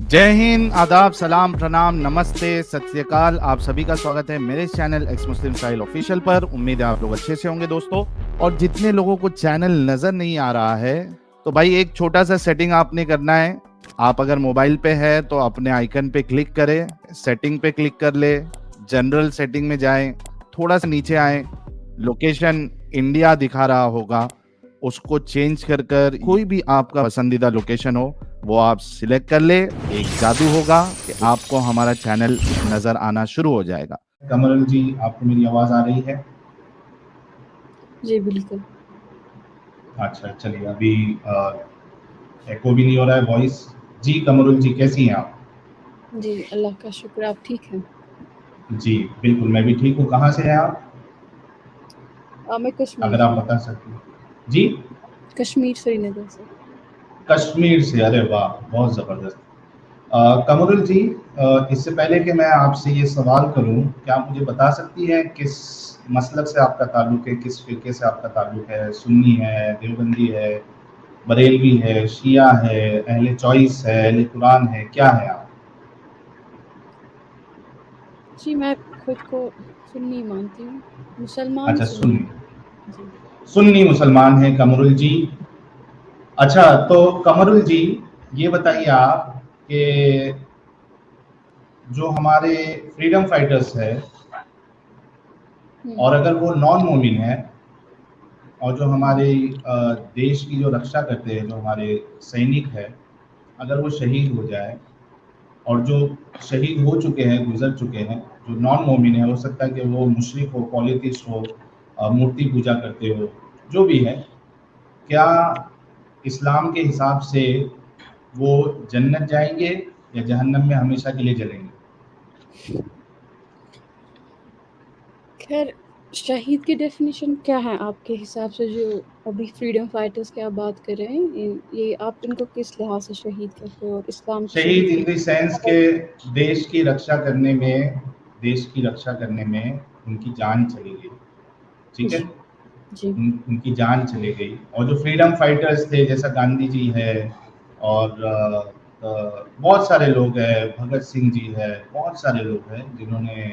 जय हिंद, आदाब, सलाम, प्रणाम, नमस्ते, सत श्री अकाल। आप सभी का स्वागत है मेरे चैनल एक्स मुस्लिम स्टाइल ऑफिशियल पर। उम्मीद है आप लोग अच्छे से होंगे दोस्तों। और जितने लोगों को चैनल नजर नहीं आ रहा है तो भाई एक छोटा सा सेटिंग आपने करना है। आप अगर मोबाइल पे है तो अपने आइकन पे क्लिक करें, सेटिंग पे क्लिक कर ले, जनरल सेटिंग में जाएं, थोड़ा सा नीचे आए, लोकेशन इंडिया दिखा रहा होगा, उसको चेंज कर कर कोई भी आपका पसंदीदा लोकेशन हो वो आप सिलेक्ट कर ले। एक जादू होगा कि आपको हमारा चैनल नजर आना शुरू हो जाएगा। कमरुल जी, आपको मेरी आवाज़ आ रही है? जी बिल्कुल। अच्छा, चलिए अभी एको भी नहीं हो रहा है वॉइस। जी कमरुल जी, कैसी हैं आप? जी अल्लाह का शुक्र, आप ठीक हैं? जी बिल्कुल, मैं भी ठीक हूँ। कहाँ से हैं आप, मैं कश्मीर अगर आप से। बता सकते हैं? जी, कश्मीर श्रीनगर से। कश्मीर से। अरे वाह, बहुत ज़बरदस्त। कमरुल जी, इससे पहले कि मैं आपसे ये सवाल करूं, क्या आप मुझे बता सकती हैं किस मसलक से आपका ताल्लुक है, किस फ़िक़े से आपका ताल्लुक है? सुन्नी है, देवबंदी है, बरेलवी है, शिया है, अहले चॉइस है, अहले कुरान है, क्या है आप? जी मैं खुद को सुन्नी मानती हूँ, मुसलमान अच्छा, सुन्नी। सुन्नी। जी। सुन्नी मुसलमान हैं कमरुल जी। अच्छा, तो कमरुल जी, ये बताइए आप कि जो हमारे फ्रीडम फाइटर्स है और अगर वो नॉन मोमिन है और जो हमारे देश की जो रक्षा करते हैं, जो हमारे सैनिक है, अगर वो शहीद हो जाए और जो शहीद हो चुके हैं, गुजर चुके हैं, जो नॉन मोमिन है, हो सकता है कि वो मुशरिक हो, पॉलिथिस्ट हो, मूर्ति पूजा करते हो, जो भी है, क्या इस्लाम के हिसाब से वो जन्नत जाएंगे या जहन्नम में हमेशा के लिए जलेंगे? खैर, शहीद की डेफिनेशन क्या है आपके हिसाब से? जो अभी फ्रीडम फाइटर्स की आप बात कर रहे हैं, ये आप इनको किस लिहाज से शहीद करते हो? और इस्लाम की शहीद शहीद इन द सेंस के देश की रक्षा करने में, देश की रक्षा करने में उनकी जान चली गई, ठीक है? जी। जी। उनकी जान चली गई। और जो फ्रीडम फाइटर्स थे, जैसा गांधी जी है और बहुत सारे लोग हैं, भगत सिंह जी है, बहुत सारे लोग हैं जिन्होंने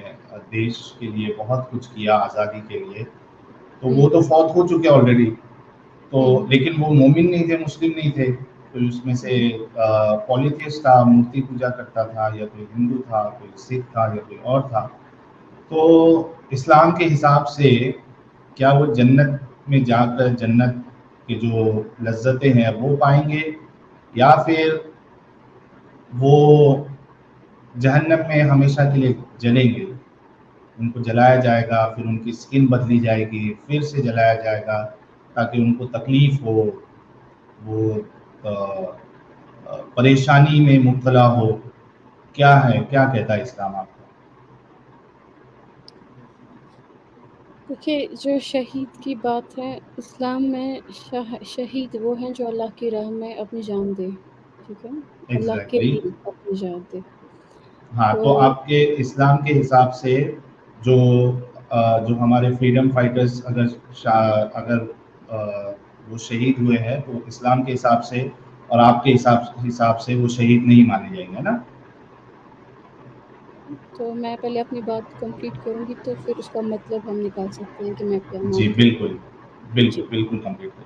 देश के लिए बहुत कुछ किया, आज़ादी के लिए। तो वो तो फौत हो चुके ऑलरेडी। तो लेकिन वो मोमिन नहीं थे, मुस्लिम नहीं थे। तो उसमें से पॉलीथियस्ट था, मूर्ति पूजा करता था, या कोई हिंदू था, कोई सिख था, या कोई और था। तो इस्लाम के हिसाब से क्या वो जन्नत में जाकर जन्नत के जो लज्जतें हैं वो पाएंगे, या फिर वो जहन्नम में हमेशा के लिए जलेंगे? उनको जलाया जाएगा, फिर उनकी स्किन बदली जाएगी, फिर से जलाया जाएगा ताकि उनको तकलीफ हो, वो परेशानी में मुब्तला हो। क्या है, क्या कहता है इस्लाम आपको? देखिए, जो शहीद की बात है, इस्लाम में शहीद वो हैं जो अल्लाह की राह में अपनी जान दे, ठीक है? अल्लाह के एग्जैक्टली। लिए अपनी जान दे। हाँ, तो तो आपके इस्लाम के हिसाब से जो जो हमारे फ्रीडम फाइटर्स अगर वो शहीद हुए हैं, तो इस्लाम के हिसाब से और आपके हिसाब से वो शहीद नहीं माने जाएंगे ना? मैं पहले अपनी बात कंप्लीट करूँगी, तो फिर उसका मतलब हम निकाल सकते हैं कि मैं क्या जी मानती हूँ। बिल्कुल, बिल्कुल, जी। बिल्कुल कंप्लीट करें।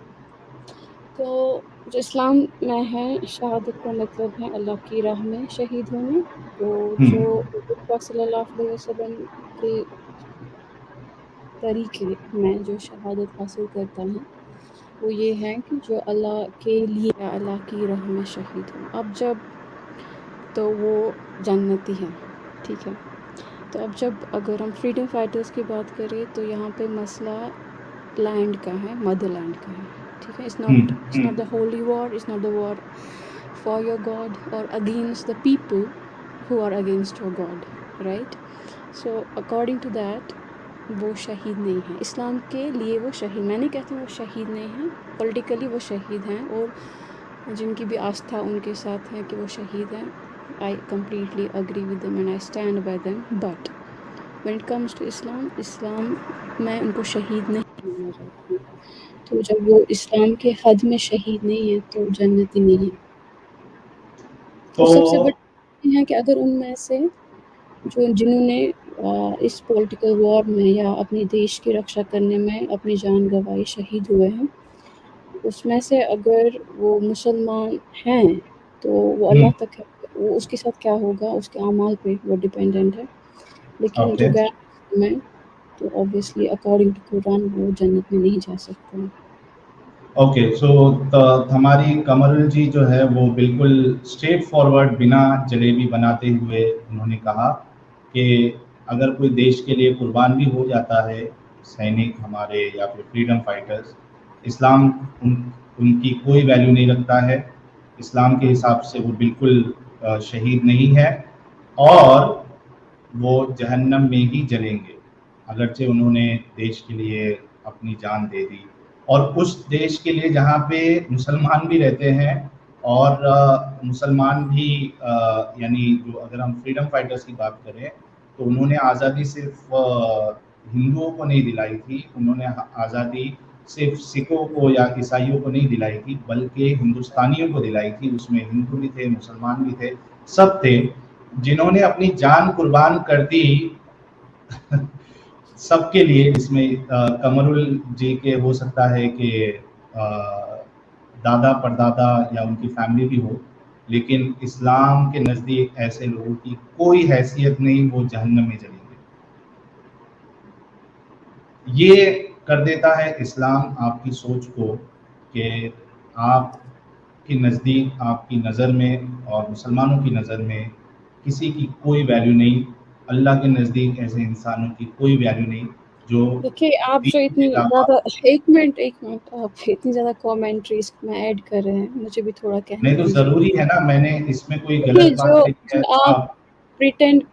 तो जो इस्लाम में है, शहादत का मतलब है अल्लाह की राह में शहीद होना। तो जो हुज़ूर पाक सल्लल्लाहु अलैहि वसल्लम के तरीके में जो शहादत हासिल करता है, वो ये है कि जो अल्लाह के लिए या अल्लाह की राह में शहीद हो। अब जब तो वो जन्नती है, ठीक है? तो अब जब अगर हम फ्रीडम फाइटर्स की बात करें, तो यहाँ पे मसला लैंड का है, मदरलैंड का है, ठीक है? It's not the holy war, it's not the war for your god और against the people who are against your god, right? So according to that वो शहीद नहीं है। इस्लाम के लिए वो शहीद, मैं नहीं कहती वो शहीद नहीं हैं, पॉलिटिकली वो शहीद हैं, और जिनकी भी आस्था उनके साथ है कि वो शहीद हैं, I completely agree with them and I stand by them. But when it comes to इस्लाम मैं उनको शहीद नहीं माना जाता हूँ। तो जब वो इस्लाम के हद में शहीद नहीं है, तो जन्नती नहीं है। तो और सबसे बड़ी कहते हैं कि अगर उनमें से जिन्होंने इस पॉलिटिकल वॉर में या अपने देश की रक्षा करने में अपनी जान गंवाई, शहीद हुए हैं, उसमें से अगर वो मुसलमान हैं, तो वो अल्लाह तक है, वो उसके साथ क्या होगा, उसके अमाल पे वो डिपेंडेंट है। लेकिन जो ओके गैर मुस्लिम हैं, तो ऑब्वियसली अकॉर्डिंग टू कुरान वो जन्नत में नहीं जा सकते हैं। ओके सो हमारी कमरुल जी जो है वो बिल्कुल स्ट्रेट फॉरवर्ड बिना जलेबी बनाते हुए उन्होंने कहा कि अगर कोई देश के लिए कुर्बान भी हो जाता है, सैनिक हमारे या फिर फ्रीडम फाइटर्स, इस्लाम उनकी कोई वैल्यू नहीं रखता है। इस्लाम के हिसाब से वो बिल्कुल शहीद नहीं है और वो जहन्नम में ही जलेंगे, अगरचे उन्होंने देश के लिए अपनी जान दे दी, और उस देश के लिए जहाँ पे मुसलमान भी रहते हैं और मुसलमान भी यानी जो अगर हम फ्रीडम फाइटर्स की बात करें तो उन्होंने आज़ादी सिर्फ हिंदुओं को नहीं दिलाई थी, उन्होंने आज़ादी सिर्फ सिखों को या ईसाइयों को नहीं दिलाई थी, बल्कि हिंदुस्तानियों को दिलाई थी। उसमें हिंदू भी थे, मुसलमान भी थे, सब थे, जिन्होंने अपनी जान कुर्बान कर दी सबके लिए। इसमें कमरुल जी के हो सकता है कि दादा परदादा या उनकी फैमिली भी हो, लेकिन इस्लाम के नज़दीक ऐसे लोगों की कोई हैसियत नहीं, वो जहन्नम में जलेंगे। ये कर देता है इस्लाम आपकी सोच को कि आपके नज़दीक, आपकी नज़र में और मुसलमानों की नज़र में किसी की कोई वैल्यू नहीं, अल्लाह के नज़दीक ऐसे इंसानों की कोई वैल्यू नहीं जो देखिए, आप जो दीन के इतनी अलावा। ज़्यादा 1 मिनट, आप इतनी ज़्यादा कमेंट्रीज़ में ऐड कर रहे हैं, मुझे भी थोड़ा कहने नहीं तो दीजिए। ज़रूरी है ना, मैंने इसमें कोई देखिए, गलत बात नहीं है जो तो आप आप।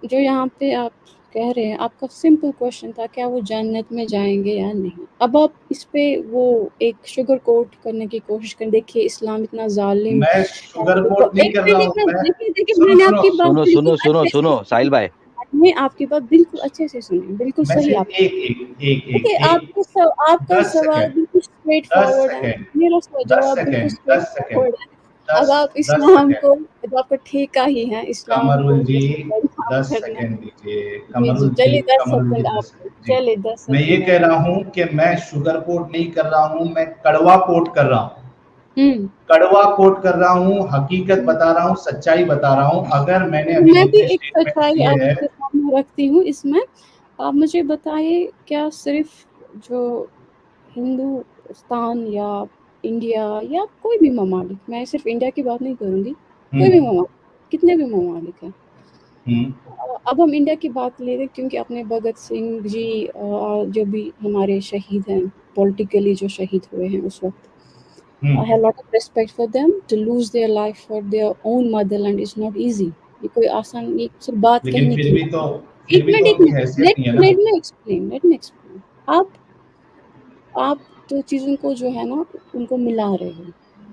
जो यहाँ पे आप कह रहे हैं, आपका सिंपल क्वेश्चन था, क्या वो जन्नत में जाएँगे या नहीं? अब आप इस पे वो एक शुगर कोट करने की कोशिश करें, देखिए इस्लाम इतना ज़ालिम मैं शुगर कोट नहीं एक कर रहा मिनट, हूँ, एक मैं मिनट, देखिए, सुनो मैंने सुनो आपकी बात सुनो बिल्कुल सुनो सुनो अच्छे से सुनो सुनी, साहिल भाई, मैंने आपकी बात बिल्कुल अच्छे से सुनी, बिल्कुल मैं सही सिर्फ आप एक एक एक देखिए, एक एक आपका 10 सवाल सेकंड, बिल्कुल स्ट्रेट 10 फॉरवर्ड है, सेकंड, मेरा 10 जवाब बिल्कुल सेकंड, स्ट्रेट 10 सेकंड, फॉरवर्ड है। अब 10 आप 10 इस्लाम सेकंड। को, जब आपका ठेका ही है इस्लाम को कमरुल जी जैसे बदनाम 10 करना सेकंड है। दीजिए, जी, जी, चलिए 10 कमरुल जी सेकंड 10 आप, सेकंड जी। चलिए 10 मैं ये सेकंड कह आप। रहा हूँ कि मैं शुगर कोट नहीं कर रहा हूँ, मैं कड़वा कोट कर रहा हूँ, हुँ। कड़वा कोट कर रहा हूँ, हकीकत बता रहा हूँ, सच्चाई बता रहा हूँ। अगर मैंने तो अभी मैं भी जितने एक स्टेटमेंट सच्चाई दिए हैं, आपके सामने रखती हूँ इसमें। आप मुझे बताइए, क्या सिर्फ़ जो हिंदुस्तान या इंडिया या कोई भी ममालिक, मैं सिर्फ़ इंडिया की बात नहीं करूँगी, कोई भी ममालिक, कितने भी ममालिक हैं। हम्म, अब हम इंडिया की बात ले रहे हैं क्योंकि अपने भगत सिंह जी जो भी हमारे शहीद हैं, पॉलिटिकली जो शहीद हुए हैं उस वक़्त, I have a lot of respect for them. To lose their life for their own motherland is not easy. ये कोई आसान, ये सिर्फ़ बात लेकिन कहने की बात है। फिर भी तो एक उनकी मिनट, हैसियत नहीं है ना। Let me explain. आप तो चीज़ों को जो है ना, उनको मिला रहे हो,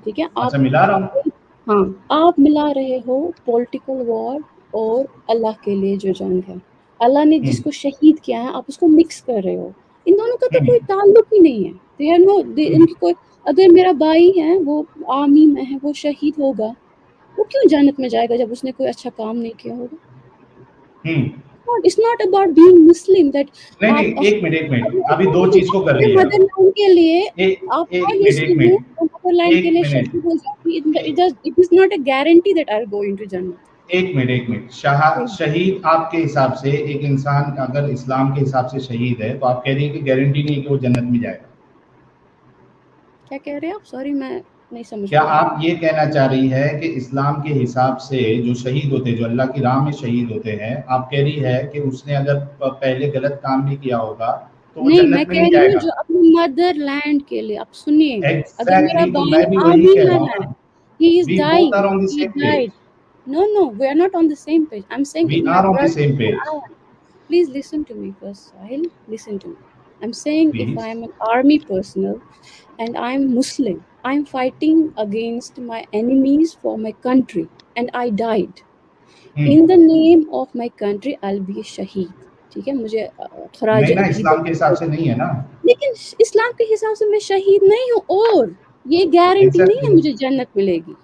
ठीक है? अच्छा, मिला रहा हूँ। हाँ, आप मिला रहे हो पॉलिटिकल वॉर और अल्लाह के लिए जो जंग है। अल्लाह ने जिसको शहीद किया है, आप उसको मिक्स कर रहे हो। इन दोनों का तो कोई ताल्लुक ही नहीं है। दे आर नो, इनकी कोई, अगर मेरा भाई है, वो आर्मी में है, वो शहीद होगा, वो क्यों जन्नत में जाएगा जब उसने कोई अच्छा काम नहीं किया होगा? It's not about being Muslim that नहीं आप नहीं, एक मिनट, अभी दो चीज को कर अपने लिया। मदरलैंड के लिए आप एक हर मिनट, एक मुस्लिम हो, मिनट, तो मदरलैंड के एक लिए मिनट, शहीद हो जाती है। It is not a guarantee that I'll go into Jannat. एक मिनट। शहीद आपके हिसाब से एक इंसान अगर इस्लाम के हिसाब से शहीद है तो आप कह रही हैं कि गारंटी नहीं है कि वो जन्नत में जाएगा। क्या कह रहे हैं आप? सॉरी, मैं नहीं समझ क्या पाई। आप ये कहना चाह रही है कि इस्लाम के हिसाब से जो शहीद होते हैं, जो अल्लाह की राह में शहीद होते हैं, आप कह रही है कि उसने अगर पहले गलत काम भी किया होगा तो वो नहीं, मैं जन्नत में कह नहीं रही हूँ जाएगा? जो अपने मदरलैंड के लिए, आप सुनिए, अगर मेरा एग्जैक्टली, तो भाई मैं भी वही आर्मी कह रहा में हूँ है, ना। he is We dying, both are on the he same page. died. No, we are not on the same page. I'm saying We if my are on the brother same or page. I am, please listen to me first, Sahil. Listen to me. I'm saying if I Please. am an army personnel and I'm Muslim, I'm fighting against my enemies for my country and I died. In the name of my country, I'll be a shaheed. ठीक है, मुझे खराज नहीं ना, अकीदत, इस्लाम के हिसाब से नहीं है ना। लेकिन इस्लाम के हिसाब से मैं शहीद नहीं हूँ और ये गारंटी नहीं है एग्जैक्टली। मुझे जन्नत मिलेगी।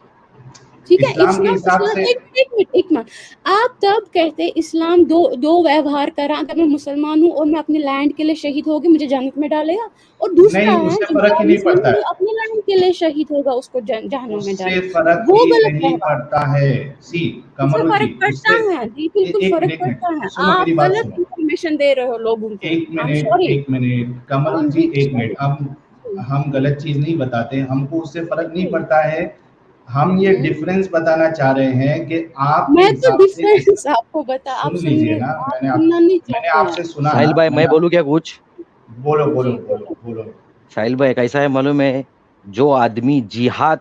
ठीक है, इस्लाम के इस्लाम हिसाब इस्लाम से एक मिनट, आप तब कहते इस्लाम दो व्यवहार करा, अगर मैं मुसलमान हूँ और मैं अपने लैंड के लिए शहीद होगी मुझे जन्नत में डालेगा, और दूसरा नहीं, है उससे कि फर्क ही गैर नहीं मुस्लिम पड़ता है जो है, अपने लैंड के लिए शहीद होगा उसको जहन्नुम में उससे डालेगा, फर्क वो ही गलत नहीं व्यवहार। पड़ता है। सी उससे कमरुल जी, फर्क पड़ता उससे है जी, बिल्कुल एक फर्क मिनट, एक पड़ता है। मिनट सुनो, आप मेरी बात गलत सुनो, इंफॉर्मेशन दे रहे हो लोगों को। आई एम सॉरी, एक मिनट आई कमरुल एम जी, रियली एक मिनट। सॉरी। हम गलत चीज नहीं बताते, हमको उससे फर्क नहीं जी, पड़ता है। हम ये हम्म। डिफरेंस बताना चाह रहे हैं कि आपके मैं तो हिसाब से डिफरेंस आपको बता, आप सुन लीजिए ना, सुनना नहीं मैंने चाहते हैं। आपसे सुना साहिल ना, भाई मैं बोलूँ क्या कुछ? बोलो बोलो जी बोलो बोलो। बोलो। साहिल भाई कैसा है मालूम है, जो आदमी जिहाद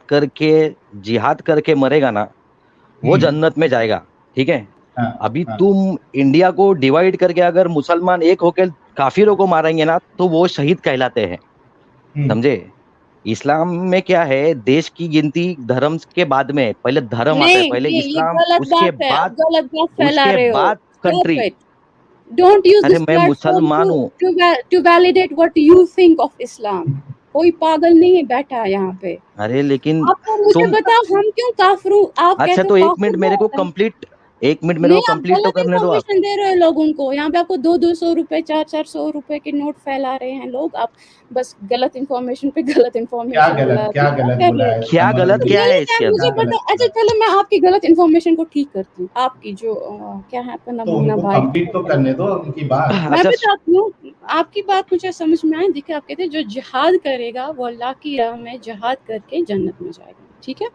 करके मरेगा ना वो हम्म। जन्नत में जाएगा। ठीक है, हाँ अभी हाँ। तुम इंडिया को डिवाइड करके अगर मुसलमान एक होकर काफिरों को मारेंगे ना तो वो शहीद कहलाते हैं, हम्म। समझे? इस्लाम में क्या है, देश की गिनती धर्म के बाद में है। पहले धर्म आता है, नहीं, पहले ये इस्लाम, गलत उसके बात है, आप बाद गलत बात फैला उसके रहे हो। बाद Stop country. it. Don't use अरे this मैं platform मुसलमान हूँ। to validate what you think of Islam. कोई पागल नहीं है बैठा है यहाँ पे। अरे लेकिन आपको मुझे तुम, बताओ हम क्यों काफिर हूँ? आप अच्छा कहते हो तो काफिर वो होता है। एक मिनट मेरे नहीं, को आप कंप्लीट तो गलत करने दो आप। इन्फॉर्मेशन दे रहे हो लोगों को। यहाँ पे आपको 200 रुपए 400 रुपए के नोट फैला रहे हैं लोग। आप बस गलत इन्फॉर्मेशन पे गलत इन्फॉर्मेशन फैला क्या रहे गलत हैं। बोला है क्या कमरुल गलत जी? क्या है गलत है, इसके मुझे अंदर? क्या पता। गलत अच्छा बोला है? चलो मैं आपकी गलत इन्फॉर्मेशन को ठीक करती हूँ। आपकी जो क्या है आपका नाम, तो मुन्ना उनको भाई। कंप्लीट तो करने दो उनकी बात। मैं अच्छा बताती हूँ, आपकी बात मुझे समझ में आई। देखिए आप कहते हैं जो जिहाद करेगा वो अल्लाह की राह में जिहाद करके जन्नत में जाएगा, ठीक है।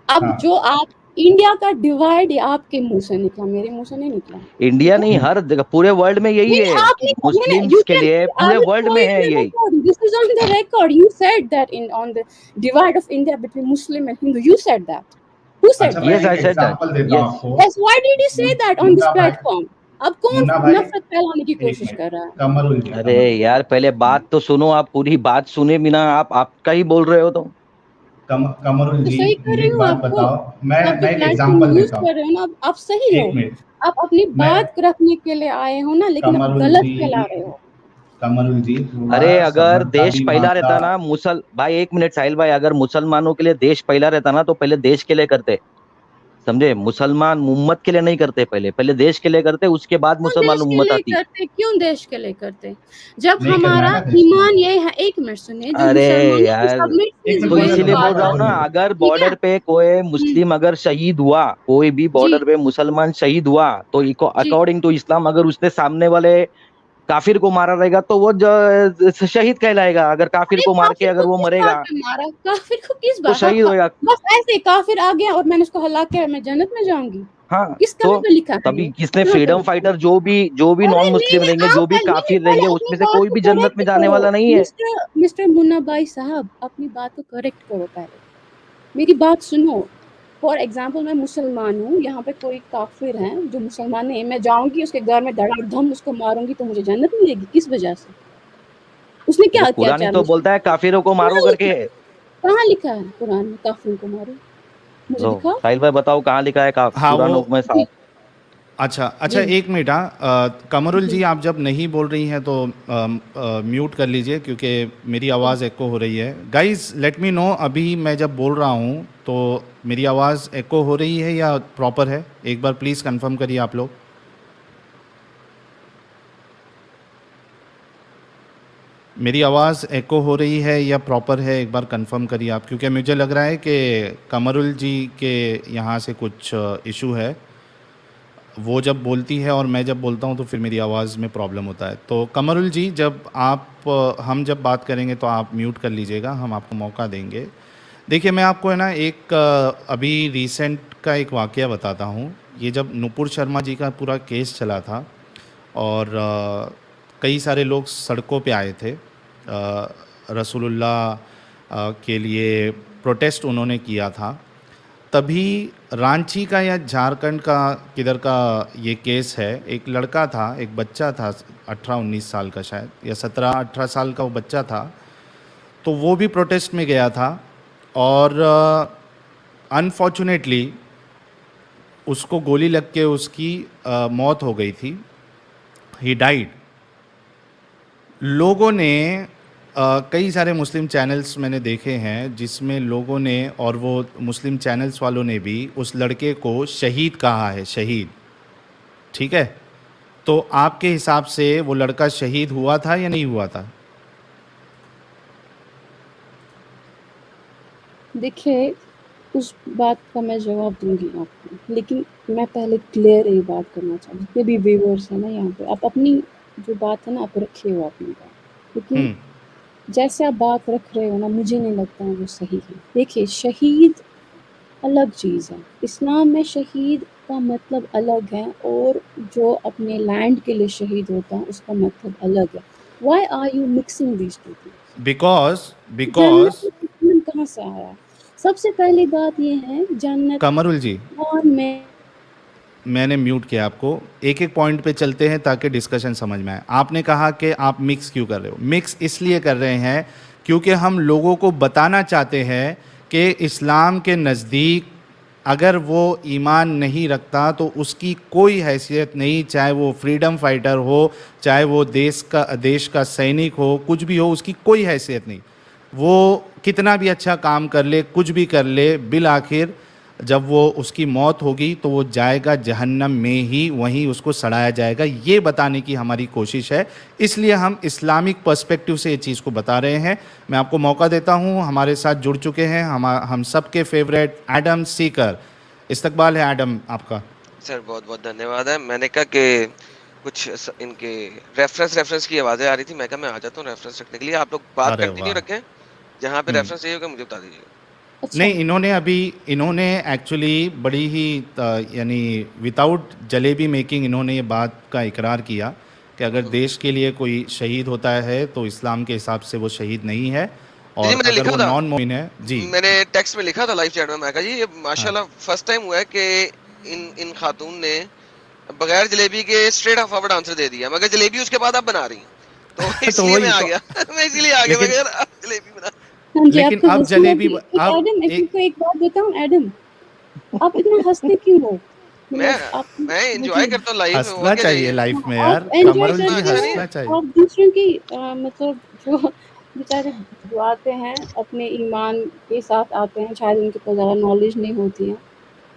अब हाँ जो आप इंडिया का डिवाइड आपके मुंह से निकला, मेरे मुंह से नहीं निकला, ठीक इंडिया है। नहीं, हर जगह पूरे वर्ल्ड में यही नहीं है आपने कि मैंने मुस्लिम्स यू के कैन, लिए आई पूरे विल वर्ल्ड शो में यू है द यही। Record, this is on the record, you said that in on the divide of India between Muslim and Hindu, you said that, who said अच्छा, that? मैं yes एक I said that. Example देता हूँ yes. आपको। Yes, why did you say that on this Munna भाई, platform? अब कौन मुन्ना भाई, नफरत फैलाने की एक कोशिश मिनट, कर रहा है? कमरुल जी, अरे कमरुल यार पहले बात तो सुनो, आप पूरी बात सुने बिना आप आपका ही बोल रहे हो तो। कमरुल तो जी, सही कर मुझे रही एक हूँ बात आपको। बताओ। आप जो मैं एक प्लेटफॉर्म एग्जांपल यूज देता हूँ। कर रहे हो ना, आप सही हो। एक मिनट। आप अपनी मैं बात रखने के लिए आए हो ना, लेकिन आप कमरुल गलत जी, फैला रहे हो। कमरुल जी, थोड़ा अरे अगर सब्र का देश भी पहला मात्रा। रहता ना, मुसल भाई एक मिनट साहिल भाई, अगर मुसलमानों के लिए देश पहला रहता ना तो पहले देश के लिए करते, समझे? मुसलमान उम्मत के लिए नहीं करते, पहले पहले देश के लिए करते, उसके बाद क्यों मुसलमान देश के उम्मत लिए आती। करते? क्यों देश के लिए करते? जब नहीं करना है हमारा ना देश के ईमान लिए। ये है, एक मिनट सुनिए, जो अरे मुसलमानों की यार, सबमिट एक मिनट फीस तो ये बोलने जो दो, इसीलिए मुन्ना बोल बात रहा भाई हूँ है, ना, बोलने दो। अगर ठीक है। बॉर्डर पे कोई मुस्लिम अगर शहीद हुआ, कोई भी जी बॉर्डर पे मुसलमान शहीद हुआ तो जी। अकॉर्डिंग टू इस्लाम अगर उसने सामने वाले काफिर को मारा रहेगा तो वो शहीद कहलाएगा। अगर काफिर अरे को मार के काफिर अगर को वो किस बात मरेगा पे मारा? काफिर को किस तो बात? शहीद होएगा। बस ऐसे ही काफिर आ गया और मैंने उसको हला के मैं जन्नत में जाऊंगी? हाँ किस कहाँ तो पे लिखा है तभी ये? किसने कहाँ पे फ्रीडम लिखा है? फाइटर, जो भी नॉन अरे मुस्लिम नहीं, रहेंगे, आप जो भी नहीं, काफिर पहले रहेंगे, अपनी उसमें से बात कोई को भी जन्नत करेक्ट में जाने करो। वाला नहीं है। मिस्टर मिस्टर मुन्ना भाई साहब, अपनी बात को करेक्ट करो पहले। मेरी बात सुनो। फॉर एग्जाम्पल मैं मुसलमान हूँ, यहाँ पे कोई काफिर है जो मुसलमान है, मैं जाऊंगी उसके घर में धड़ाधम उसको मारूंगी तो मुझे जन्नत मिलेगी? किस वजह से? उसने अरे क्या कुरान ही अत्याचार तो मुझ पे बोलता है किया? काफिरों को मारो कहाँ करके। लिखा है? कहाँ लिखा है कुरान में काफिरों को मारो? मुझे लो दिखाओ। साहिल भाई बताओ कहाँ लिखा है का हाँ कुरान वो में जी साफ। अच्छा अच्छा, जी एक मिनट। कमरुल जी। जी, आप जब नहीं बोल रही हैं तो म्यूट कर लीजिए क्योंकि मेरी जी आवाज़ एको हो रही है। गाइस लेट मी नो, अभी मैं जब बोल रहा हूँ तो मेरी आवाज़ एको हो रही है या प्रॉपर है? एक बार प्लीज़ कंफर्म करिए आप लोग। मेरी आवाज़ एको हो रही है या प्रॉपर है, एक बार कंफर्म करिए आप, क्योंकि मुझे लग रहा है कि कमरुल जी के यहाँ से कुछ इशू है। वो जब बोलती है और मैं जब बोलता हूँ तो फिर मेरी आवाज़ में प्रॉब्लम होता है। तो कमरुल जी, जब आप हम जब बात करेंगे तो आप म्यूट कर लीजिएगा, हम आपको मौका देंगे। देखिए मैं आपको है ना एक अभी रिसेंट का एक वाक़या बताता हूँ। ये जब नुपुर शर्मा जी का पूरा केस चला था और कई सारे लोग सड़कों पे आए थे, रसूलुल्लाह के लिए प्रोटेस्ट उन्होंने किया था। तभी रांची का या झारखंड का किधर का ये केस है, एक लड़का था, एक बच्चा था 18-19 साल का शायद, या 17-18 साल का वो बच्चा था। तो वो भी प्रोटेस्ट में गया था और अनफॉर्चुनेटली उसको गोली लग के उसकी मौत हो गई थी। He died. लोगों ने कई सारे मुस्लिम चैनल्स मैंने देखे हैं जिसमें लोगों ने, और वो मुस्लिम चैनल्स वालों ने भी उस लड़के को शहीद कहा है, शहीद। ठीक है, तो आपके हिसाब से वो लड़का शहीद हुआ था या नहीं हुआ था? देखिए, उस बात का मैं जवाब दूंगी आपको, लेकिन मैं पहले क्लियर ये बात करना चाहूँ, जितने भी व्यूअर्स हैं ना यहाँ पे, आप अपनी जो बात है ना आप रखे हो अपनी बात, लेकिन हम्म जैसे आप बात रख रहे हो ना मुझे नहीं लगता है वो सही है। देखिए, शहीद अलग चीज़ है, इस्लाम में शहीद का मतलब अलग है, और जो अपने लैंड के लिए शहीद होता है उसका मतलब अलग है। Why are you mixing these two things? Because जन्नत में कहाँ से आया? सबसे पहली बात ये है, जन्नत कमरुल जी, कुरान में मैंने म्यूट किया आपको। एक एक पॉइंट पे चलते हैं ताकि डिस्कशन समझ में आए। आपने कहा कि आप मिक्स क्यों कर रहे हो? मिक्स इसलिए कर रहे हैं क्योंकि हम लोगों को बताना चाहते हैं कि इस्लाम के नज़दीक अगर वो ईमान नहीं रखता तो उसकी कोई हैसियत नहीं, चाहे वो फ्रीडम फाइटर हो, चाहे वो देश का सैनिक हो, कुछ भी हो, उसकी कोई हैसियत नहीं। वो कितना भी अच्छा काम कर ले, कुछ भी कर ले, बिल आखिर जब वो उसकी मौत होगी तो वो जाएगा जहन्नम में ही, वहीं उसको सड़ाया जाएगा। ये बताने की हमारी कोशिश है, इसलिए हम इस्लामिक पर्सपेक्टिव से ये चीज़ को बता रहे हैं। मैं आपको मौका देता हूँ, हमारे साथ जुड़ चुके हैं हम सबके फेवरेट एडम सीकर। इस्तकबाल है एडम आपका। सर बहुत बहुत धन्यवाद है। मैंने कहा कि कुछ इनके रेफरेंस की आवाज़ें आ रही थी, मैं कहा मैं आ जाता हूँ रेफरेंस रखने के लिए। आप लोग बात अरे कंटिन्यू वाह। रखें, जहाँ पे रेफरेंस चाहिए होगा मुझे बता दीजिएगा। अच्छा, नहीं, इन्होंने एक्चुअली बड़ी ही यानी विदाउट जलेबी मेकिंग इन्होंने ये बात का इकरार किया कि अगर देश के लिए कोई शहीद होता है तो इस्लाम के हिसाब से वो शहीद नहीं है, जी और मैंने अगर लिखा वो था, नॉन मोमिन है। जी, मैंने टेक्स्ट में लिखा था लाइव चैट में। मैं कहा जी ये हाँ, माशाल्लाह फर्स्ट टाइम हुआ है कि इन खातून ने बगैर जलेबी के स्ट्रेट फॉरवर्ड आंसर दे दिया, मगर जलेबी उसके बाद आप बना रही हैं, तो तो इसलिए वही मैं आ तो, गया मैं इसीलिए आ गया, मैं लेकिन कहा यार आप जलेबी बना। हाँ जी, लेकिन आपको अब हंसी जलेबी लगी। अब एडम, मैं एक तुमको एक बात बताऊं एडम, आप इतना हंसते क्यों हो? मैं मतलब आप मैं एंजॉय देखिए, करता हूँ लाइफ में, हंसना और क्या चाहिए चाहिए। लाइफ में हाँ, यार, आप एंजॉय कमरुल जी, हंसना करते अच्छा नहीं हो, हंसना चाहिए। आप दूसरों की मतलब जो बेचारे जो आते हैं अपने ईमान के साथ आते हैं, शायद उनके पास ज़्यादा नॉलेज नहीं होती है,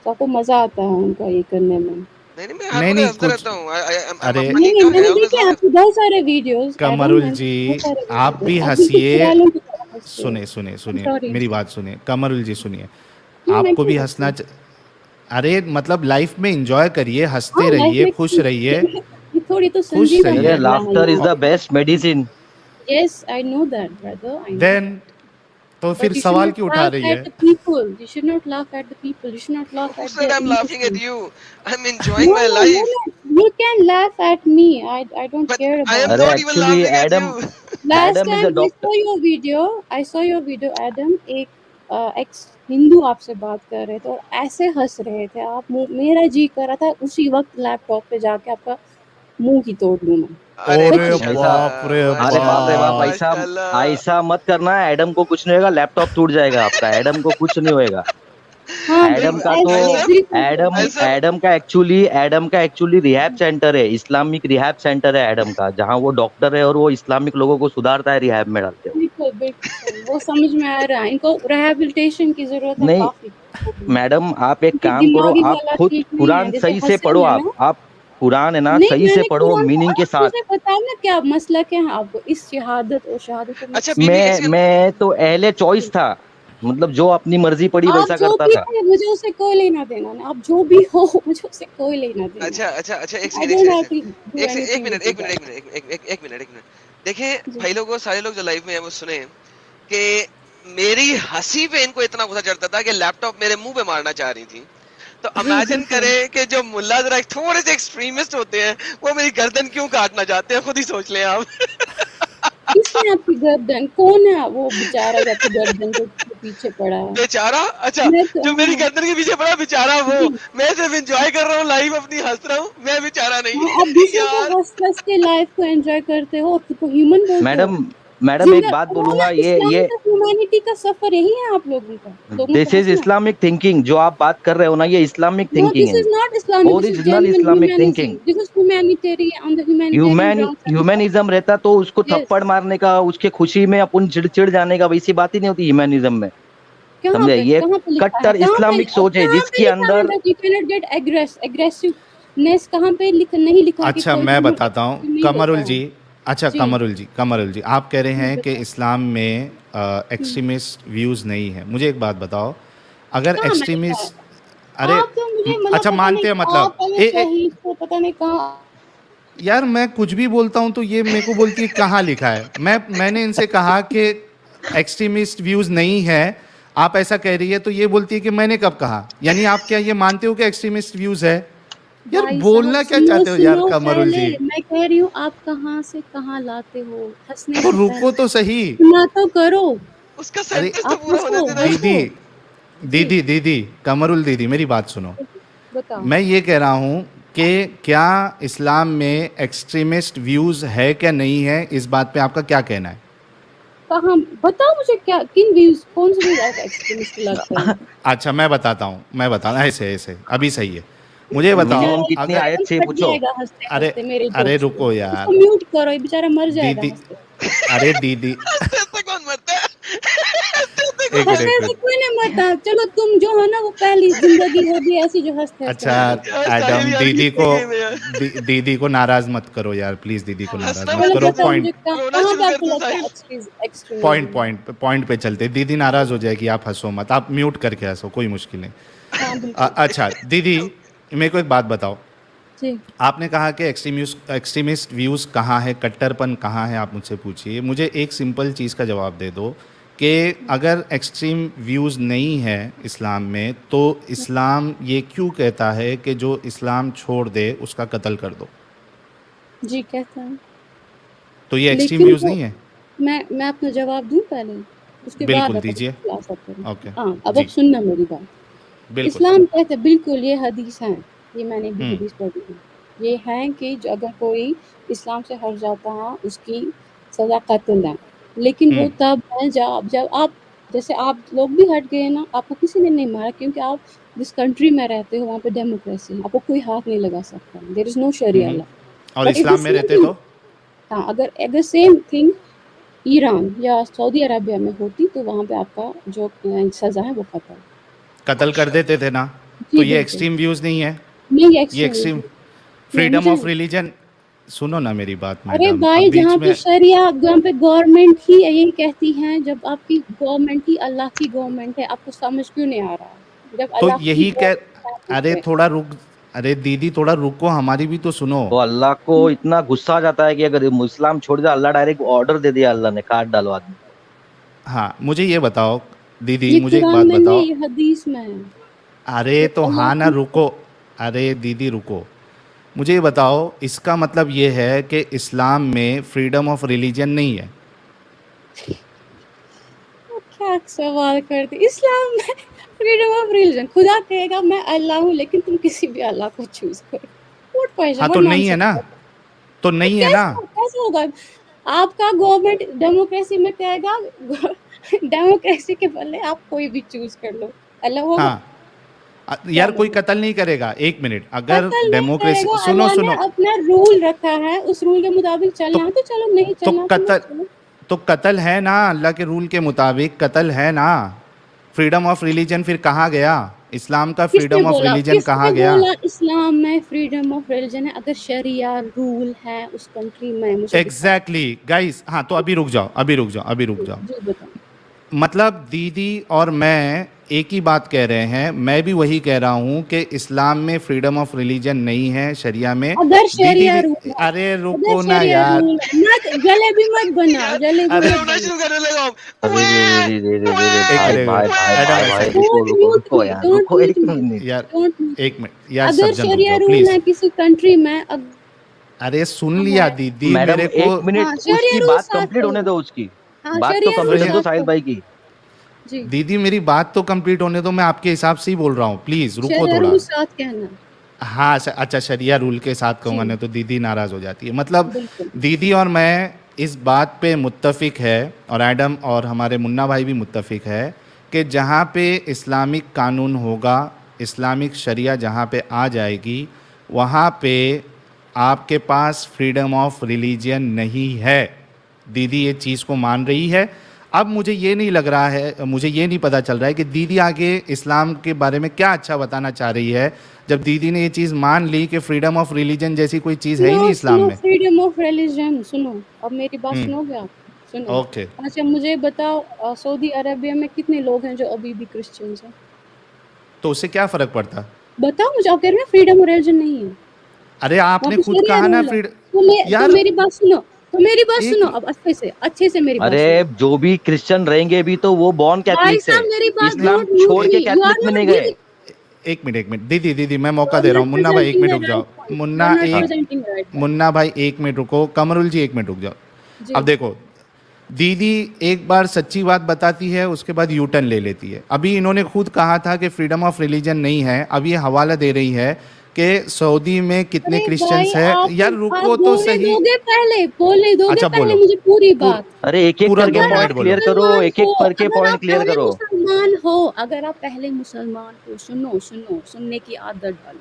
तो आपको मज़ा आता है उनका ये करने में। नहीं मैं हर नहीं वक्त नहीं, हंसता कुछ, रहता हूँ। आई एम अरे फनी नहीं, गाय, आई मैंने ऑलवेज देखे लाफ। आपके बहुत सारे वीडियोस एडम, कमरुल मैंने जी, बहुत सारे आप वीडियोस भी देखे, आप बिल्कुल हंसिए। चुड़ैलों की तरह हंसते हो। सुने सुने आई एम सुनिए, सॉरी, मेरी बात सुनिए, कमरुल जी सुनिए। मैं आपको क्यों भी हंसूं? अरे मतलब लाइफ में एंजॉय करिए, हाँ, हंसते लाइफ रहिए, में खुश रहिए, ये थोड़ी तो खुश संजीदा अरे रहिए। मामला है लाफ्टर इज यहाँ द पे। Best medicine. Yes, I know that, brother. I know then that. तो फिर But you should सवाल not क्यों उठा laugh रही at है? the people. You should not laugh at the people. You should not laugh Who at said their I'm laughing at emotions. you? I'm No, enjoying my no, no, life. no. You can laugh at me. I don't But care I am about अरे it. not even actually laughing at Adam, you. Last Adam is a time doctor. I saw your video, Adam. एक x Hindu आपसे बात कर रहे थे और ऐसे हंस रहे थे आप, मेरा जी कर रहा था उसी वक्त लैपटॉप पे जाके आपका मुंह की तोड़ लूं मैं। अरे अरे सच्ची। ऐसा, बाप रे माशाल्लाह अरे बाप रे बाप, माशाल्लाह बाप। ऐसा माशाल्लाह। ऐसा मत करना। एडम को कुछ नहीं होगा, लैपटॉप टूट जाएगा आपका, एडम को कुछ नहीं होएगा। हाँ, एडम का तो ऐसे ऐसा बिल्कुल एडम बिल्कुल। ऐसा एडम का एक्चुअली रिहैब सेंटर है, इस्लामिक रिहैब सेंटर है एडम का, जहाँ वो डॉक्टर है और वो इस्लामिक लोगों को सुधारता है, रिहैब में डालते हो। बिल्कुल, बिल्कुल सही, वो समझ में आ रहा है, इनको रिहैबिलिटेशन की ज़रूरत है नहीं काफ़ी। मैडम, आप एक इनकी काम करो, दिमागी आप हालत खुद ठीक नहीं है, कुरान जैसे सही से हँसे पढ़ो। हैं ना, आप कुरान है ना, नहीं सही से मैंने पढ़ो कुरान मीनिंग के आप साथ। मुझे बताओ ना क्या मसला क्या है आपको इस शहादत और शहादत को अच्छा मिक्स बीबी क्यों एक कर सेकंड। मैं तो अहले चॉइस था, मतलब जो अपनी मर्जी पड़ी आप वैसा जो करता भी था। हैं मुझे उससे कोई लेना देना नहीं, आप जो भी हो मुझे उससे कोई लेना देना अच्छा अच्छा अच्छा एक I second don't have to do एक एनीथिंग मिनट विद यू एक मिनट गाइस। एक मिनट एक मिनट एक मिनट। देखें जी। भाई लोगों, सारे लोग जो लाइव में है वो सुने कि मेरी हंसी पे इनको इतना गुस्सा चढ़ता था कि लैपटॉप मेरे मुंह पे मारना चाह रही थी। तो इमेजिन करें कि जो मुल्ला जरा थोड़े से एक्सट्रीमिस्ट होते हैं वो मेरी गर्दन क्यों काटना चाहते हैं, खुद ही सोच लें आप। किसने आपकी गर्दन, कौन है वो बेचारा जो आपकी गर्दन के पीछे पड़ा है? बेचारा? अच्छा, मैं तो जो मेरी हाँ, गर्दन के पीछे पड़ा बेचारा वो, जी। मैं सिर्फ एंजॉय कर रहा हूँ लाइव अपनी, हंस रहा हूँ, मैं बेचारा हाँ, नहीं। आप दूसरों को यार हँस-हँस के लाइफ को एन्जॉय करते हो और खुद को ह्यूमन बोलते मैडम हो? मैडम एक बात बोलूंगा, ये ह्यूमैनिटी का सफर यही है आप लोगों का। दिस इज इस्लामिक थिंकिंग, जो आप बात कर रहे हो ना, ये इस्लामिक थिंकिंग है, this is not Islamic, original Islamic thinking. This is humanitarian, on the humanitarian humanism रहता तो उसको Yes. थप्पड़ मारने का, उसके खुशी में अपन चिड़ जाने का, वैसी बात ही नहीं होती ह्यूमैनिज्म में। समझे, ये कट्टर इस्लामिक सोच है जिसके अंदर you can not gate aggressiveness. कहां पे नहीं लिखा? अच्छा मैं बताता हूँ कमरुल जी, अच्छा कमरुल जी, आप कह रहे हैं कि इस्लाम में एक्सट्रीमिस्ट व्यूज नहीं है। मुझे एक बात बताओ, अगर एक्सट्रीमिस्ट, अरे अच्छा मानते हैं मतलब पता नहीं कहाँ यार मैं कुछ भी बोलता हूँ तो ये मेरे को बोलती है कहाँ लिखा है। मैंने इनसे कहा कि एक्सट्रीमिस्ट व्यूज नहीं है, आप ऐसा कह रही है, तो ये बोलती है कि मैंने कब कहा। यानी आप क्या ये मानते हो कि एक्सट्रीमिस्ट व्यूज है? यार बोलना क्या चाहते हो यार कमरुल जी? मैं कह रही हूँ आप कहाँ से कहाँ लाते हो, हंसने तो रुको तो सही, ना तो करो उसका सेंटेंस तो पूरा होने दे। दीदी कमरुल दीदी मेरी बात सुनो। बताओ। मैं ये कह रहा हूँ कि क्या इस्लाम में एक्सट्रीमिस्ट व्यूज है क्या नहीं है, इस बात पे आपका क्या कहना है? कहाँ बताओ मुझे, क्या किन व्यूज, कौन से व्यूज एक्सट्रीमिस्ट लगते हैं? अच्छा मैं बताता हूँ, ऐसे अभी सही है। मुझे बताओ कितनी आयत से पूछो। अरे रुको यार, म्यूट करो, ये बेचारा मर जाएगा। अरे दीदी कौन मरता है? एक मिनट, कोई नहीं मरता। चलो तुम जो हो ना, वो पहली जिंदगी होगी ऐसी जो हंसते हैं। अच्छा एडम, दीदी को नाराज मत करो यार, प्लीज दीदी को नाराज मत करो। पॉइंट पे चलते, दीदी नाराज हो जाएगी, आप हंसो मत, आप म्यूट करके हंसो, कोई मुश्किल नहीं। अच्छा दीदी मेरे को एक बात बताओ, आपने कहा कि एक्सट्रीमिस्ट व्यूज कहाँ है, कट्टरपन कहाँ है, आप मुझसे पूछिए। मुझे एक सिंपल चीज़ का जवाब दे दो कि अगर एक्सट्रीम व्यूज नहीं है इस्लाम में, तो इस्लाम ये क्यों कहता है कि जो इस्लाम छोड़ दे उसका कत्ल कर दो? जी कहता है। तो ये एक्सट्रीम व्यूज नहीं है? मैं अपना जवाब दूं पहले, उसके बाद बिल्कुल दीजिए। ओके हाँ, अब आप सुनना मेरी बात। इस्लाम कहते हैं, बिल्कुल ये हदीस है, ये मैंने भी हदीस पढ़ी है, ये है कि जो अगर कोई इस्लाम से हट जाता है उसकी सजा कत्ल है। लेकिन वो तब है जब आप, जैसे आप लोग भी हट गए ना, आपको किसी ने नहीं मारा क्योंकि आप जिस कंट्री में रहते हो वहाँ पे डेमोक्रेसी है, आपको कोई हाथ नहीं लगा सकता, देयर इज नो शरिया लॉ। और इस्लाम में रहते तो हाँ, अगर सेम थिंग ईरान या सऊदी अरबिया में होती तो वहाँ पे आपका जो सजा है वो कत्ल कर देते थे ना। तो ये एक्सट्रीम व्यूज नहीं है, ये एक्सट्रीम फ्रीडम ऑफ रिलीजन। सुनो ना मेरी बात मैडम। अरे भाई, जहाँ पे शरिया, जहाँ पे गवर्नमेंट ही यही कहती है, जब आपकी गवर्नमेंट ही अल्लाह की गवर्नमेंट है, आपको समझ क्यों नहीं आ रहा? जब तो यही कह, अरे थोड़ा रुक, अरे दीदी थोड़ा रुको, हमारी भी तो सुनो। तो अल्लाह को इतना गुस्सा आ जाता है कि अगर इस्लाम छोड़ दिया, अल्लाह डायरेक्ट ऑर्डर दे दिया, अल्लाह ने काट डालो आदमी। हाँ मुझे ये बताओ दीदी, मुझे एक बात बताओ। ये हदीस में है। अरे तो हाँ ना, रुको, अरे दीदी रुको, मुझे ये बताओ, इसका मतलब ये है कि इस्लाम में फ्रीडम ऑफ रिलीजन नहीं है? क्या सवाल करते, इस्लाम में फ्रीडम ऑफ रिलीजन, खुदा कहेगा मैं अल्लाह हूँ, लेकिन तुम किसी भी अल्लाह को चूज करो। हाँ तो नहीं है ना, तो नहीं है ना, कैसे होगा? आपका गवर्नमेंट डेमोक्रेसी में कहेगा डेमोक्रेसी के बदले आप कोई भी चूज कर लो, अल्लाह होगा। हाँ यार कोई कत्ल नहीं करेगा, एक मिनट, अगर डेमोक्रेसी, सुनो अपना रूल रखा है, उस रूल के मुताबिक चलना है तो चलो, नहीं चलना तो कत्ल है ना, अल्लाह के रूल के मुताबिक कत्ल है ना। फ्रीडम ऑफ रिलीजन फिर कहाँ गया? इस्लाम का फ्रीडम ऑफ रिलीजन कहाँ गया? इस्लाम में फ्रीडम ऑफ रिलीजन है अगर शरिया रूल है उस कंट्री में। एग्जैक्टली गाइस, हाँ तो अभी रुक जाओ। मतलब दीदी और मैं एक ही बात कह रहे हैं, मैं भी वही कह रहा हूँ कि इस्लाम में फ्रीडम ऑफ रिलीजन नहीं है, शरिया में। अगर शरिया रूल, अरे रुको ना यार, जलेबी मत बना, जलेबी शुरू करने लगा। एक मिनट यार, अगर शरिया रूल है किसी कंट्री में, अरे सुन लिया दीदी मेरे को, एक मिनट उसकी बात कंप्लीट होने दो, उसकी बात तो कंप्लीट होने दो साहिल भाई की। दीदी मेरी बात तो कंप्लीट होने दो, मैं आपके हिसाब से ही बोल रहा हूँ, प्लीज रुको थोड़ा। साथ कहना। हाँ अच्छा, शरिया रूल के साथ कहूँगा नहीं तो दीदी नाराज हो जाती है। मतलब दीदी और मैं इस बात पे मुत्तफिक है, और एडम और हमारे मुन्ना भाई भी मुत्तफिक है, कि जहाँ पे इस्लामिक कानून होगा, इस्लामिक शरिया जहाँ पे आ जाएगी, वहाँ पे आपके पास फ्रीडम ऑफ रिलीजन नहीं है। दीदी ये चीज़ को मान रही है। अब मुझे ये नहीं लग रहा है, मुझे ये नहीं पता चल रहा है कि दीदी आगे इस्लाम के बारे में क्या अच्छा बताना चाह रही है, जब दीदी ने ये चीज़ मान ली कि फ्रीडम ऑफ रिलीजन जैसी कोई चीज़ है ही नहीं इस्लाम में। फ्रीडम ऑफ रिलीजन सुनो, अब मेरी बात सुनोगे आप? सुनो। ओके। अच्छा मुझे बताओ, सऊदी अरेबिया में कितने लोग हैं जो अभी भी क्रिश्चियंस हैं? तो उससे क्या फ़र्क पड़ता? बताओ मुझे। आप कह रहे हैं फ्रीडम ऑफ रिलीजन नहीं है, अरे आपने खुद शरिया कहा ना रूल है। फ्रीडम। तो यार मेरी बात सुनो, तो मेरी बात एक सुनो अब अच्छे से मेरी बात अरे सुनो। जो भी क्रिश्चियन रहेंगे भी तो वो बॉर्न भाई कैथलिक से, साहब मेरी बात इस्लाम don't mute छोड़ के me. You are कैथलिक में not नहीं गए। giving, एक मिनट दीदी मैं मौका you दे are रहा not हूँ। मुन्ना भाई एक presenting मिनट the रुक जाओ। right point. You Munna are not एक presenting the right point. Munna भाई एक मिनट रुको। कमरुल जी एक मिनट रुक जाओ। जी अब देखो, दीदी एक बार सच्ची बात बताती है, उसके बाद यू टर्न ले लेती है। अभी इन्होंने खुद कहा था कि फ्रीडम ऑफ रिलीजन नहीं है, अब ये हवाला दे रही है कि सऊदी में कितने अरे भाई क्रिश्चियंस है। यार आप रुको तो बोलने सही। दोगे पहले, बोलने दोगे अच्छा पहले बोलो। मुझे पूरी पूर, बात। अरे एक एक पूरा करके 2 अगर आप मिनट पॉइंट बोलो। क्लियर करो, मुसलमान एक एक हो, करके अगर पॉइंट आप क्लियर पहले करो। मुसलमान हो, अगर आप पहले मुसलमान हो, सुनो सुनने की आदत डालो।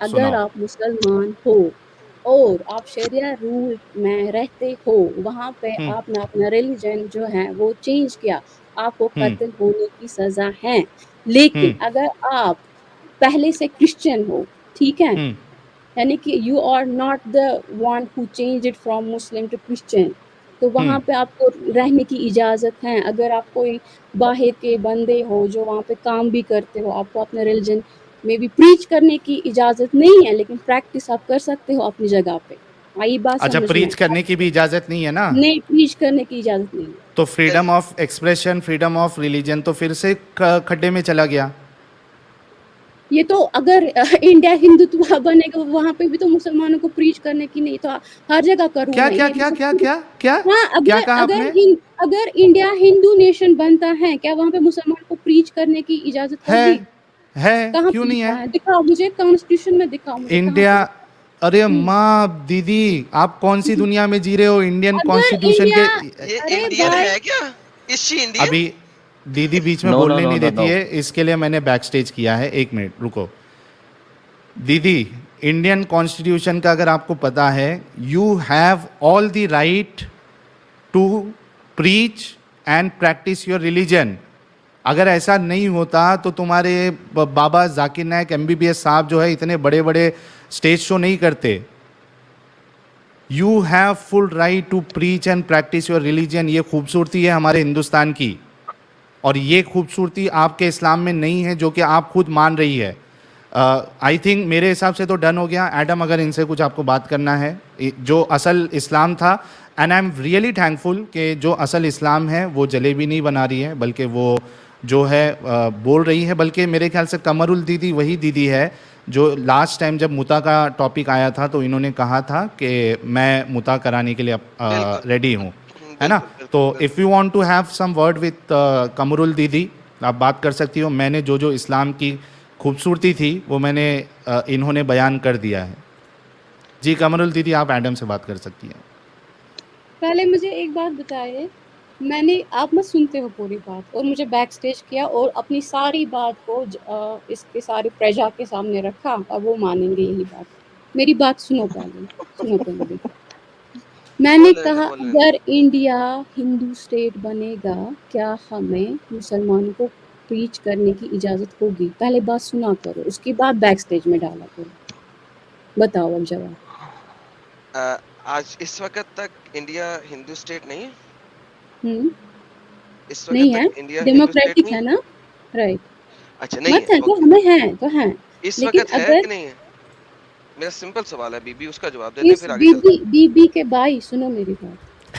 अगर सुनाओ। आप मुसलमान हो और आप शरिया रूल में रहते हो, वहाँ पे हम्म आपने अपना रिलीजन जो है वो चेंज किया, आपको हम्म कत्ल होने की सजा है। लेकिन हम्म अगर आप पहले से क्रिश्चियन हो, ठीक है, हम्म यानी कि you are not the one who change it from Muslim to Christian, तो वहाँ हम्म पे आपको रहने की इजाज़त है। अगर आप कोई बाहर के बंदे हो जो वहाँ पे काम भी करते हो, आपको अपने रिलीजन में भी प्रीच करने की इजाज़त नहीं है, लेकिन प्रैक्टिस आप कर सकते हो अपनी जगह पे। आई बात अच्छा, समझ में? प्रीच करने की भी इजाज़त नहीं है ना? नहीं, प्रीच करने की इजाज़त नहीं है। तो freedom of expression, freedom of religion तो फिर से खड्डे में चला गया। ये तो अगर इंडिया हिंदुत्व बनेगा, वहाँ पे भी तो मुसलमानों को प्रीच करने की नहीं, तो हर जगह करूँ क्या मैं क्या ये क्या मतलब क्या पूरी। क्या क्या हाँ, क्या अगर कहा अगर आपने? अगर इंडिया हिंदू नेशन बनता है, क्या वहाँ पे मुसलमान को प्रीच करने की इजाजत है होगी? है कहाँ क्यों पे नहीं लिखा है? है? दिखाओ मुझे, कॉन्स्टिट्यूशन में दिखाओ मुझे कहाँ इंडिया। पे लिखा अरे है? माँ दीदी, आप कौन सी दुनिया में जी रहे हो? इंडियन अगर कॉन्स्टिट्यूशन इंडिया, के। ये अरे इंडियन भाई है क्या? Is she Indian? अभी दीदी बीच में नो नो बोलने नो नहीं नो देती नो। है, इसके लिए मैंने बैक स्टेज किया है। एक मिनट रुको दीदी। इंडियन कॉन्स्टिट्यूशन का अगर आपको पता है, you have all the right to preach and practice your religion. अगर ऐसा नहीं होता तो तुम्हारे बाबा जाकिर नायक MBBS साहब जो है इतने बड़े बड़े स्टेज शो नहीं करते। You have full right to preach and practice your religion. ये खूबसूरती है हमारे हिंदुस्तान की, और ये खूबसूरती आपके इस्लाम में नहीं है, जो कि आप खुद मान रही है। आई थिंक मेरे हिसाब से तो डन हो गया। एडम, अगर इनसे कुछ आपको बात करना है, जो असल इस्लाम था, and I am really thankful कि जो असल इस्लाम है वो जलेबी नहीं बना रही है, बल्कि वो जो है बोल रही है। बल्कि मेरे ख्याल से कमरुल दीदी वही दीदी है जो लास्ट टाइम जब मुता का टॉपिक आया था तो इन्होंने कहा था कि मैं मुता कराने के लिए बिल्कुल। रेडी हूँ, है ना? बिल्कुल, तो बिल्कुल, if you want to have some word with Kamrul दीदी, आप बात कर सकती हो। मैंने जो इस्लाम की खूबसूरती थी वो मैंने इन्होंने बयान कर दिया है। जी कमरुल दीदी, आप एडम से बात कर सकती हैं। पहले मुझे एक बात बताइए, मैंने, आप मत सुनते हो पूरी बात, और मुझे बैक स्टेज किया और अपनी सारी बात को इसके सारी प्रजा के सामने रखा, और वो मानेंगे यही बात। मेरी बात सुनो पहले, सुनो पहले। मैंने कहा अगर इंडिया हिंदू स्टेट बनेगा, क्या हमें मुसलमानों को प्रीच करने की इजाज़त होगी? पहले बात सुना करो, उसके बाद बैक स्टेज में डाला करो। बताओ अब जवाब। आज इस वक्त तक इंडिया हिंदू स्टेट नहीं है। इस नहीं वक्त है, तक इंडिया हिंदू स्टेट डेमोक्रेटिक नहीं है ना, राइट? अच्छा नहीं मत है है, तो ओके। हमें है तो है, इस लेकिन वक्त है अगर कि नहीं है? मेरा सिंपल सवाल है बीबी, उसका जवाब देते हैं इस फिर आगे चलते हैं। बीबी के भाई, सुनो मेरी बात,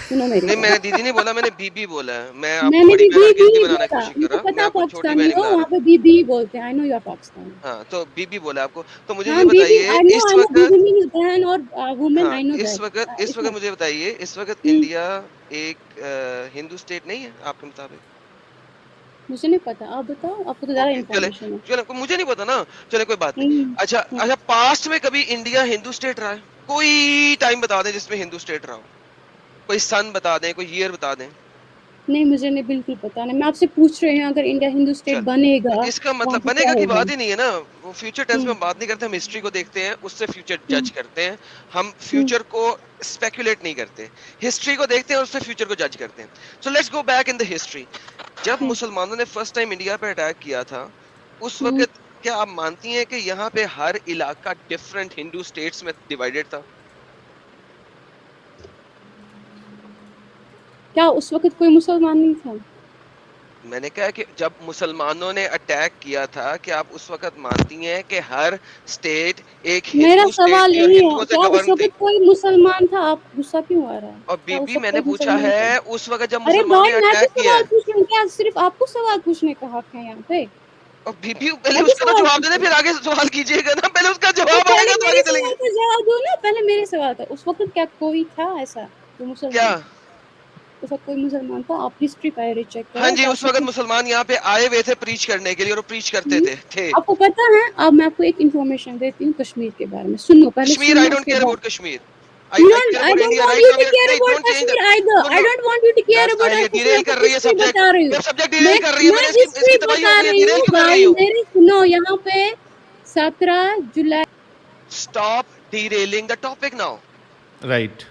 सुनो मेरी नहीं, बात। मैंने दीदी नहीं बोला, मैंने बीबी बोला है। मैं आपको मैंने बड़ी भी बहन बीबी अंकित की ही बनाने की बोला, कोशिश कर मुझे रहा हूँ, मैं पता आपको छोटी पाकिस्तानी बहन हो, बना वहाँ रहा पे बीबी ही बोलते हैं। I know you are Pakistani. हूँ। हाँ, तो बीबी बोला आपको। तो मुझे हाँ ये बीबी, बताइए आई इस नो वक्त, बीबी मीन्स बहन और वुमेन, हाँ आई नो इस दैट। वक्त मुझे बताइए, इस वक्त हम्म, इंडिया एक हिंदू स्टेट नहीं है आपके मुताबिक? मुझे नहीं पता, आप बताओ, आपको तो ज़्यादा ओके, चले इन्फॉर्मेशन है। चले, मुझे नहीं पता ना, चले कोई बात नहीं। हम्म, अच्छा हम्म। अच्छा, पास्ट में कभी इंडिया हिंदू स्टेट रहा है? कोई टाइम बता दें जिसमें हिंदू स्टेट रहा हो। कोई सन बता दें, कोई ईयर बता दें। नहीं, मुझे नहीं, बिल्कुल पता नहीं। मैं आपसे पूछ रही हूँ, अगर इंडिया हिंदू स्टेट चल, बनेगा तो इसका वहाँ मतलब पे क्या बनेगा की होगा? बात ही नहीं है ना। वो फ्यूचर टेंस में हम्म, हम बात नहीं करते, हम हिस्ट्री को देखते हैं, उससे फ्यूचर जज हम्म, करते हैं। हम फ्यूचर को स्पेकुलेट नहीं करते, हिस्ट्री को देखते हैं और उससे फ्यूचर को जज करते हैं। So let's go back in the history. जब मुसलमानों ने फर्स्ट टाइम इंडिया पे अटैक किया था, उस हम्म। वक्त क्या आप मानती हैं कि यहाँ पे हर इलाका डिफरेंट हिंदू स्टेट्स में डिवाइडेड था? क्या उस वक्त कोई मुसलमान नहीं था? मैंने कहा कि जब मुसलमानों ने अटैक किया था, क्या आप उस वक्त मानती हैं कि हर स्टेट एक मेरा हिंदू स्टेट सवाल थी और यही है, हिंदुओं से क्या उस गवर्न थी? वक्त कोई मुसलमान था? आप गुस्सा क्यों आ रहा है? और क्या उस बीबी वक्त मैंने कोई पूछा मुसलमान था? है उस वक्त जब अरे मुसलमानों भाई, ने मैं तो अटैक किया सवाल है। पूछ रही हूँ, क्या सिर्फ आपको सवाल पूछने का हक है यहाँ पे? और बीबी पहले मैं भी उसका तो सवाल जवाब देना, पूछूं? फिर आगे सवाल कीजिएगा ना। पहले उसका तो जवाब पहले आएगा तो मेरे आगे सवाल चलेंगे। का जवाब दो ना। पहले मेरे सवाल का, उस वक्त क्या कोई था ऐसा जो क्या? मुसलमान? उस वक्त कोई मुसलमान था? आप हिस्ट्री पहले चेक हाँ करो, जी, क्या उस उस वक्त वक्त? मुसलमान यहाँ पे आए हुए थे प्रीच करने के लिए, और प्रीच करते थे। आपको पता है, अब मैं आपको एक इन्फॉर्मेशन देती हूँ कश्मीर के बारे में। सुनो, पहले कश्मीर, आई सुनो, डोंट उसके केयर बाद। About Kashmir. You I don't, care I about don't India want right you now. to care नहीं, about don't change Kashmir that. either. No, I no. don't want you to care That's about ये Kashmir. Daryl मैं कर रही है history subject. बता रही हूँ। मैं सब्जेक्ट डिरेल कर रही है, मैं मैंने हिस्ट्री इसकी तबाही हो बता गई है, रही डिरेल हूँ क्यों कर रही भाई, हो? मेरी सुनो। यहाँ पे 17 जुलाई। Stop derailing the topic now. Right.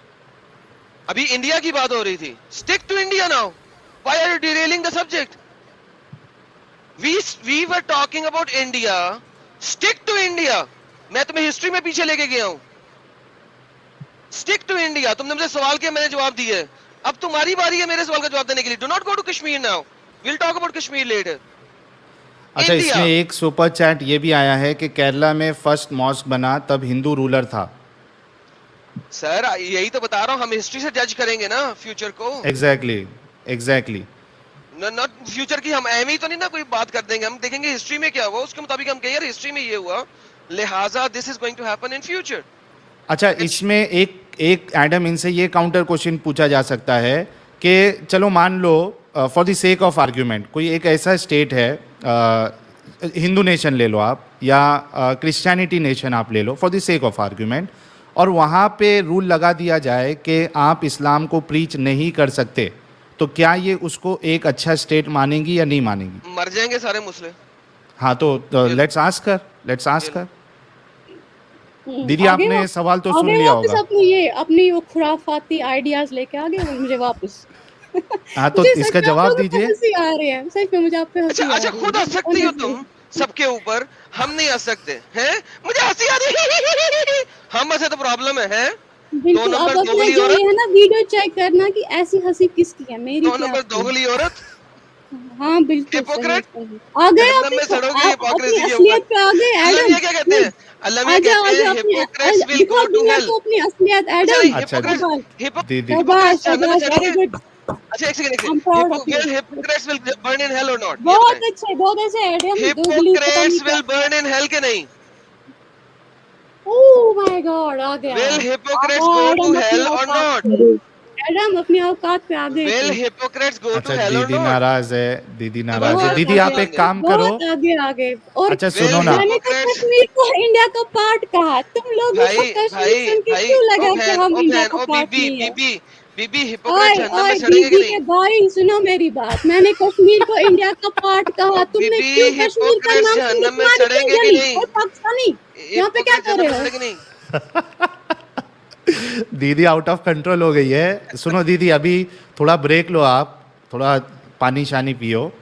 अभी इंडिया की बात हो रही थी। Stick to India now. Why are you derailing the subject? We were talking about India. Stick to India. मैं तुम्हें हिस्ट्री में पीछे लेके गया हूँ। Stick to India. तुमने मुझे सवाल किया, मैंने जवाब दिए। अब तुम्हारी बारी है मेरे सवाल का जवाब देने के लिए। Do not go to Kashmir now. We'll talk about Kashmir later. अच्छा, India. इसमें एक सुपर चैट ये भी आया है कि केरला में फर्स्ट मॉस्क बना तब हिंदू रूलर था। सर यही तो बता रहा हूँ, हम हिस्ट्री से जज करेंगे ना फ्यूचर को। Exactly, exactly. नॉट फ्यूचर की हम एम ही तो नहीं ना कोई बात कर देंगे, हम देखेंगे हिस्ट्री में क्या हुआ, उसके मुताबिक हम कहें यार हिस्ट्री में ये हुआ, लिहाजा this is going to happen in future. अच्छा, इसमें एक एडम इनसे ये काउंटर क्वेश्चन पूछा जा सकता है कि चलो मान लो for the sake of argument कोई एक ऐसा स्टेट है, हिंदू नेशन ले लो आप, या क्रिश्चियनिटी नेशन आप ले लो for the sake of argument, और वहाँ पे रूल लगा दिया जाए कि आप इस्लाम को प्रीच नहीं कर सकते, तो क्या ये उसको एक अच्छा स्टेट मानेंगी या नहीं मानेंगी? मर जाएंगे सारे मुस्लिम। हाँ, तो लेट्स आस्क कर। दीदी, आगे आपने सवाल तो सुन आगे लिया वापस होगा। अपनी वो खुराफाती आइडियाज लेके आ गए मुझे वापस। हाँ, तो मुझे इसका सच में आप जवाब लोगों पे दीजिए। हंसी आ रही है, सच में मुझे आप पे हंसी आ अच्छा, रही है। खुद हंस सकती हो तुम सबके ऊपर, हम नहीं हंस सकते हैं? मुझे हंसी आ रही। हम हंसे तो प्रॉब्लम है? बिल्कुल। अब अपने जो ये है ना, वीडियो चेक करना कि ऐसी हंसी किसकी है, मेरी दो क्या नंबर आपकी? दोगली औरत। हाँ बिल्कुल सही हिपोक्रेट। सही। आ गए जहन्नम अपनी में सड़ोगे अपनी हिपोक्रेसी के असलियत ऊपर। पे आ गए अल्लाह एडम। मियां क्या कहते हैं? अल्लाह मियां आजा कहते हैं आजा अपनी हिपोक्रेट्स विल दिखा गो टू दुनिया हेल। को अपनी असलियत अच्छा एडम। नहीं, अच्छा जी, हिपोक्रेट्स दीदी, शाबाश जहन्नम में शाबाश, वेरी चढ़ेंगे। गुड। अच्छा एक second, I'm proud of you. will hypocrites will burn in hell or not? ये बहुत बताएं। अच्छे Adam. Hypocrites will burn in hell के नहीं? ओह माय गॉड, आ गया। Will hypocrites go to Adam अपनी hell or औकात not? पे। एडम अपनी औकात पे आ गए Will थे। hypocrites go to अच्छा, hell or दीदी not? नाराज है, दीदी नाराज है। बहुत दीदी, आप आगे, एक काम करो। बहुत आगे आ गए। और अच्छा, सुनो Will ना। मैंने तो hypocrites कश्मीर को इंडिया का पार्ट कहा, तुम लोगों को भाई कश्मीर सुन के भाई क्यों ओ लगा कि बहन हम ओ इंडिया बहन का ओ पार्ट बीबी नहीं है? बीबी बीबी हिपोक्रेट ओए जहन्नम में ओए सड़ेंगे कि बीबी के नहीं? भाई, सुनो मेरी बात। मैंने कश्मीर को इंडिया का पार्ट कहा, तुमने बीबी क्यों कश्मीर का हिपोक्रेट्स नाम सुन के जहन्नम में तुम्हारी क्यों सड़ेंगे कि जली? नहीं? और पाकिस्तानी यहाँ पे क्या हिपोक्रेट्स कर जहन्नम रहे में हो? सड़ेंगे नहीं? दीदी आउट ऑफ कंट्रोल हो गई है। सुनो दीदी, अभी थोड़ा ब्रेक लो, आप थोड़ा पानी शानी पियो,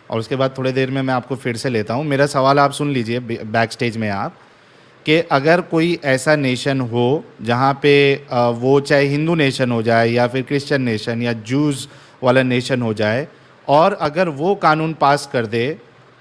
और उसके बाद थोड़ी देर में मैं आपको फिर से लेता हूँ। मेरा सवाल आप सुन लीजिए बैक स्टेज में आप, कि अगर कोई ऐसा नेशन हो जहाँ पे वो चाहे हिंदू नेशन हो जाए या फिर क्रिश्चियन नेशन या जूस वाला नेशन हो जाए, और अगर वो कानून पास कर दे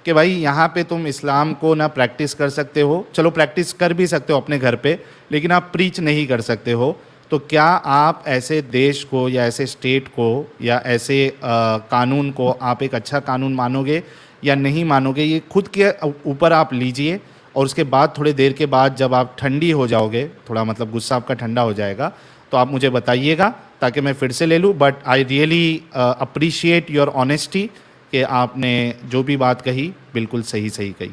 कि भाई यहाँ पे तुम इस्लाम को ना प्रैक्टिस कर सकते हो, चलो प्रैक्टिस कर भी सकते हो अपने घर पे, लेकिन आप प्रीच नहीं कर सकते हो, तो क्या आप ऐसे देश को या ऐसे स्टेट को या ऐसे कानून को आप एक अच्छा कानून मानोगे या नहीं मानोगे? ये खुद के ऊपर आप लीजिए, और उसके बाद थोड़ी देर के बाद जब आप ठंडी हो जाओगे, थोड़ा मतलब गुस्सा आपका ठंडा हो जाएगा, तो आप मुझे बताइएगा ताकि मैं फिर से ले लूँ। But I really appreciate your honesty कि आपने जो भी बात कही बिल्कुल सही कही।